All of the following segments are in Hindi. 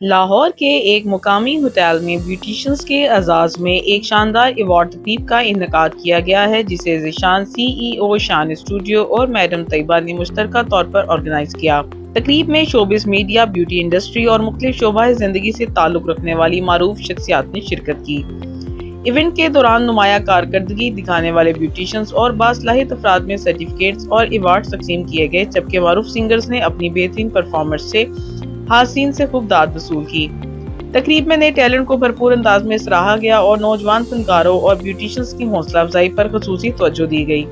लाहौर के एक मुकामी होटल में ब्यूटिशियंस के एजाज़ में एक शानदार अवार्ड तकरीब का इनेकाद किया गया है, जिसे ज़ीशान CEO शान स्टूडियो और मैडम तैयबा ने मुश्तरका तौर पर ऑर्गेनाइज किया। तकरीब में शोबिस मीडिया, ब्यूटी इंडस्ट्री और मुख्तलिफ शोबाए ज़िंदगी से ताल्लुक़ रखने वाली मारूफ शख्सियात ने शिरकत की। इवेंट के दौरान नुमाया कारकर्दगी दिखाने वाले ब्यूटिशियंस और बासलाहियत अफराद में सर्टिफिकेट्स और अवार्ड तकसीम किए गए, जबकि मारूफ सिंगर्स ने अपनी बेहतरीन परफॉर्मेंस से हासिन से खूब दाद वसूल की। तकरीब में नए टैलेंट को भरपूर अंदाज में सराहा गया और नौजवान फनकारों और ब्यूटिशियंस की हौसला अफजाई पर खसूसी तवज्जो दी गई।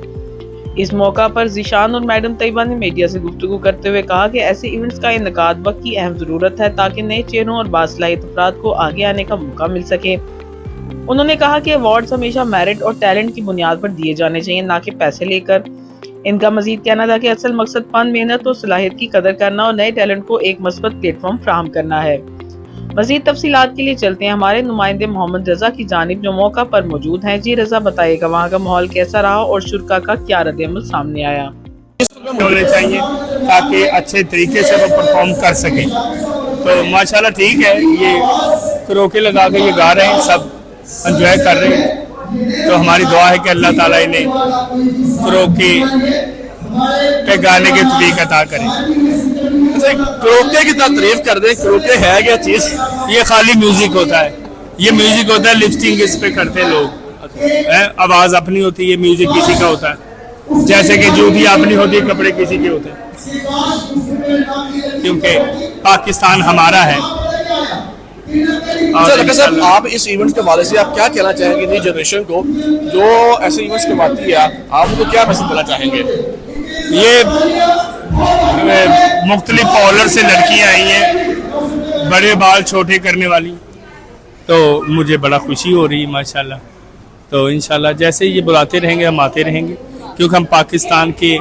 इस मौका पर ज़ीशान और मैडम तैयबा ने मीडिया से गुफ्तगू करते हुए कहा कि ऐसे इवेंट्स का इनेकाद वक्त की अहम ज़रूरत है, ताकि नए चेहरों और बासलाहियत अफराद को आगे आने का मौका मिल सके। उन्होंने कहा कि अवार्ड्स हमेशा मेरिट और टैलेंट की बुनियाद पर दिए जाने चाहिए, ना कि पैसे लेकर। इनका मजीद कहना था कि असल मकसद फन, मेहनत और सलाहियत की कदर करना और नए टैलेंट को एक मस्बत प्लेटफॉर्म फराहम करना है। मजीद तफसीलात के लिए चलते हैं हमारे नुमाइंदे मोहम्मद रजा की जानिब, जो मौका पर मौजूद हैं। जी रजा, बताइएगा वहाँ का माहौल कैसा रहा और शुरा का क्या रद्द-ए-अमल सामने आया? होने चाहिए ताकि अच्छे तरीके से वो परफॉर्म कर सकें। तो माशाल्लाह ठीक है, ये करोके लगा के ये गा रहे हैं, सब एंजॉय कर रहे हैं। तो हमारी दुआ है कि अल्लाह ताला इन्हें करोके पे गाने की तौफीक अता करे। करोके की तारीफ कर दें, करोके है क्या चीज? ये खाली म्यूजिक होता है, ये म्यूजिक होता है, लिफ्टिंग इस पे करते हैं लोग। आवाज अपनी होती है, म्यूजिक किसी का होता है। जैसे कि जूती अपनी होती है, कपड़े किसी के होते हैं, क्योंकि पाकिस्तान हमारा है। अच्छा सर, आप इस इवेंट के हवाले से आप क्या कहना चाहेंगे नई जनरेशन को जो ऐसे इवेंट्स करवाती है, आप उनको क्या मैसेज देना चाहेंगे? ये मुख्तलिफ पार्लर से लड़कियां आई हैं, बड़े बाल छोटे करने वाली, तो मुझे बड़ा खुशी हो रही है माशाल्लाह। तो इंशाल्लाह जैसे ये बुलाते रहेंगे हम आते रहेंगे, क्योंकि हम पाकिस्तान के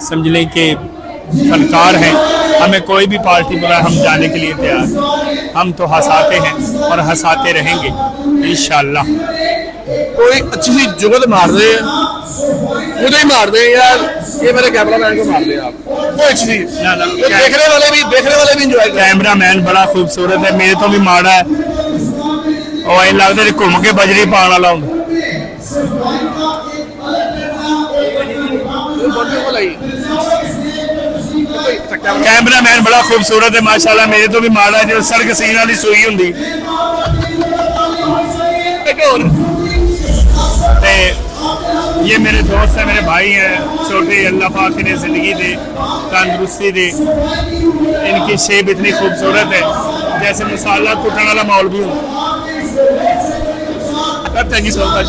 समझ लें कि फनकार हैं। हमें कोई भी पार्टी बुलाए हम जाने के लिए तैयार हैं। हम तो हंसाते हैं और हंसाते रहेंगे इंशाल्लाह। कोई अच्छी सी जुगत मार दे, मुझे ही मार दे यार, ये मेरे कैमरा मैन को मार दे आप, कोई अच्छी सी ना देखने वाले भी इंजॉय करें। कैमरा मैन बड़ा खूबसूरत है, मेरे तो भी माड़ा है और इन लगता है घूम के बजरी पाने वाला हूँ। कैमरा मैन बड़ा खूबसूरत है माशाल्लाह, मेरे तो भी माड़ा है, जो सड़क सीन वाली सुई होंगी। ये मेरे दोस्त है, मेरे भाई हैं छोटे, अल्लाह पाक ने जिंदगी दे, तंदुरुस्ती दे। इनकी शेप इतनी खूबसूरत है, जैसे मसाला कुटने वाला मौल भी हो। Thank you so much.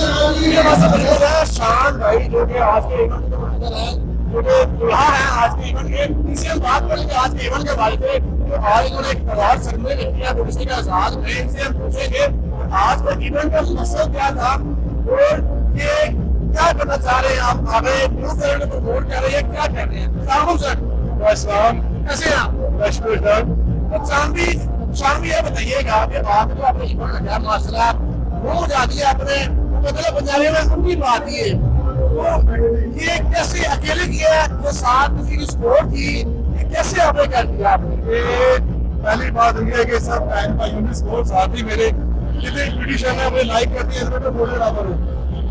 शान भाई जो कि आज के इवेंट के मैनेजर हैं, जो कि है आज के इवेंट के, इनसे हम बात करेंगे आज के इवेंट के बारे में। और इन्होंने एक अवार्ड सेरेमनी किया, तो उसी का आजाद में इनसे हम पूछेंगे आज का इवेंट का मकसद क्या था और ये क्या करना चाह रहे हैं आप, आगे न्यू टैलेंट को प्रमोट कर रहे हैं, क्या कर रहे हैं? सलाम सर, कैसे हैं आप? शामी ये बताइएगा कि आपको अपने इवेंट लगा माशाल्लाह रोज आती है, अपने मतलब पंजाबी में उनकी बात है, तो ये कैसे अकेले किया है, जो साथ किसी की सपोर्ट थी, ये कैसे आपने कर दिया आपने? पहली बात ये है कि सब टाइम का यूनिट स्पोर्ट्स साथ ही मेरे जितने पिटीशन है वो लाइक करती है, तो बोलने लगा हूँ।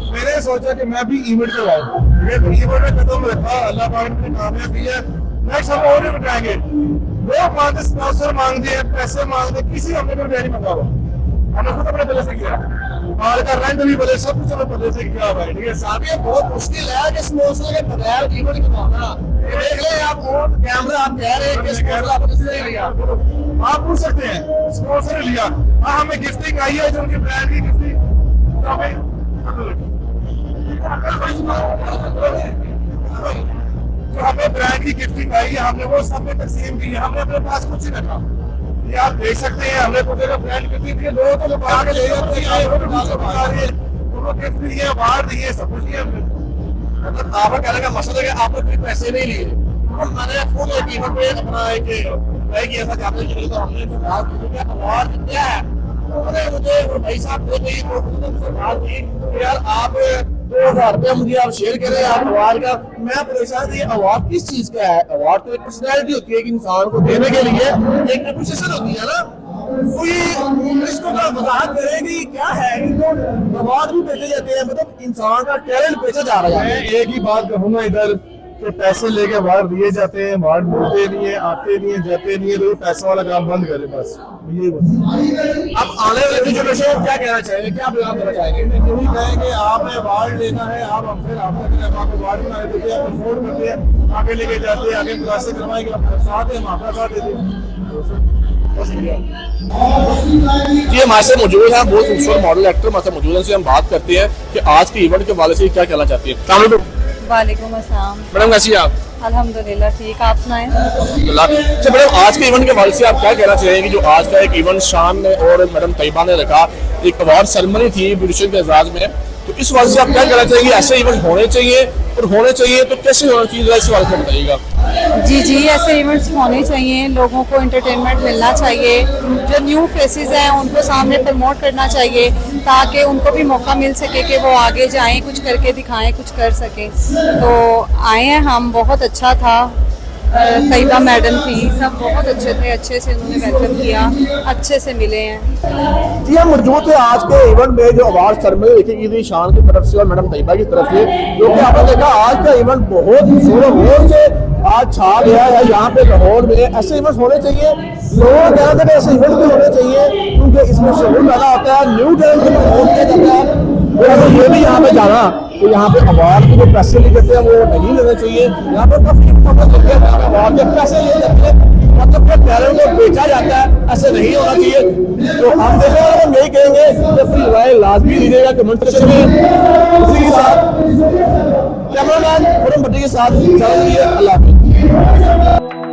मैंने सोचा कि मैं भी इवेंट करवाऊँ, ये इवेंट में कदम रखा, अल्लाह पाक ने कामयाबी है। नेक्स्ट हम और भी बताएंगे, लोग मांगते, स्पॉन्सर मांगते हैं, पैसे मांगते, किसी हमने कोई नहीं मंगा हुआ, हमने खुद अपने बदले से किया, माल का रेंट भी बदले, सब कुछ हमने बदले से किया भाई। ठीक है साहब, ये बहुत मुश्किल है कि स्पॉन्सर के बगैर इवेंट करवाना। ये देख ले आप, कैमरा आप कह रहे हैं कि स्पॉन्सर आपने किसी ने लिया, आप पूछ सकते हैं स्पॉन्सर ने लिया। हाँ, हमें गिफ्टिंग आई है, जो उनके ब्रांड की गिफ्टिंग जो हमें ब्रांड की गिफ्टिंग आई है, हमने वो सब में तकसीम की है, हमने अपने पास कुछ नहीं रखा। ये आप देख सकते हैं, हमने खुद का ब्रांड गिफ्टिंग दिए, लोगों को लोग आगे ले जाते हैं, उनको गिफ्ट दिए, अवार्ड दिए, सब कुछ दिया। मतलब आपका कहने का मकसद है कि आपने कोई पैसे नहीं लिए। मैंने खुद एक इवेंट पे अपना एक ट्राई किया था जाने के लिए, तो हमने अवार्ड दिया है। उन्होंने मुझे भाई साहब ने कही बात की यार आप 2000 रुपया मुझे आप शेयर करें आप अवार्ड का। मैं परेशान थी, अवार्ड किस चीज का है? अवार्ड तो एक पर्सनैलिटी होती है, एक इंसान को देने के लिए एक एप्रिसिएशन होती है ना। तो ये इसको का वजाहत करें कि क्या है, इनको अवार्ड भी बेचे जाते हैं, मतलब इंसान का टैलेंट बेचा जा रहा है। मैं एक ही बात कहूंगा इधर कि पैसे लेके अवार्ड दिए जाते हैं, अवार्ड मिलते नहीं है, आते नहीं है, जाते नहीं है, तो ये पैसा वाला काम बंद करे बस, ये अब आने वाले जनरेशन को क्या कहना चाहेंगे, क्या प्रोग्राम करना चाहेंगे? यही कहेंगे आपने अवार्ड लेना है, आप हमसे रब्ता करें, आप अवार्ड बना देते हैं, आप सपोर्ट करते हैं, आगे लेके जाते हैं, आगे क्लासे करवाएंगे, आपका साथ है, हम आपका साथ देते हैं। जी हमारे साथ मौजूद है बहुत खूबसूरत मॉडल एक्टर हमारे साथ मौजूद है, उनसे हम बात करते हैं कि आज के इवेंट के हवाले से क्या कहना चाहती है। वालेकुम अस्सलाम। मैडम कैसी हैं आप? अल्हम्दुलिल्लाह ठीक, आप सुनाएं। अच्छा मैडम, आज के इवेंट के हवाले से आप क्या कहना चाहेंगे? जो आज का एक इवेंट शान ने और मैडम तैयबा ने रखा, एक अवार्ड सेरेमनी थी ब्यूटिशियन के एजाज में, तो इस हवाले से आप क्या कहना चाहेंगे? ऐसे इवेंट होने चाहिए, और होने चाहिए तो कैसे होना चाहिए, इस हवाले से बताइएगा। जी ऐसे इवेंट्स होने चाहिए, लोगों को एंटरटेनमेंट मिलना चाहिए, जो न्यू फेसेस हैं उनको सामने प्रमोट करना चाहिए ताकि उनको भी मौका मिल सके कि वो आगे जाएं, कुछ करके दिखाएं, कुछ कर सकें। तो आए हैं हम, बहुत अच्छा था, तैयबा मैडम थी, सब बहुत अच्छे थे, अच्छे से उन्होंने वेलकम किया, अच्छे से मिले हैं। जी हम मौजूद थे आज के इवेंट में जो अवार्ड सेरेमनी देखी गई थी शान की तरफ से और मैडम तैयबा की तरफ से, जो कि आपने देखा आज का इवेंट बहुत जोरों से आज छा गया है यहाँ पे लाहौर में। ऐसे इवेंट होने चाहिए, लोगों का कहना था कि ऐसे इवेंट भी होने चाहिए क्योंकि इसमें शोर पैदा होता है, न्यू टैलेंट को प्रमोट किया जाता है। अगर ये भी यहाँ पे जाना तो यहाँ पे अवार्ड के जो पैसे लिए जाते हैं वो नहीं लेने चाहिए। यहाँ पर काफी अवार्ड के पैसे लिए जाते हैं, मतलब कि टैलेंट को बेचा जाता है, ऐसे नहीं होना चाहिए। तो हम देख रहे हैं, हम यही कहेंगे कि अपनी राय लाजमी दीजिएगा कमेंट सेक्शन में। उसी के साथ कैमरामैन खुरम भट्टी के साथ अल्लाह हाफिज़।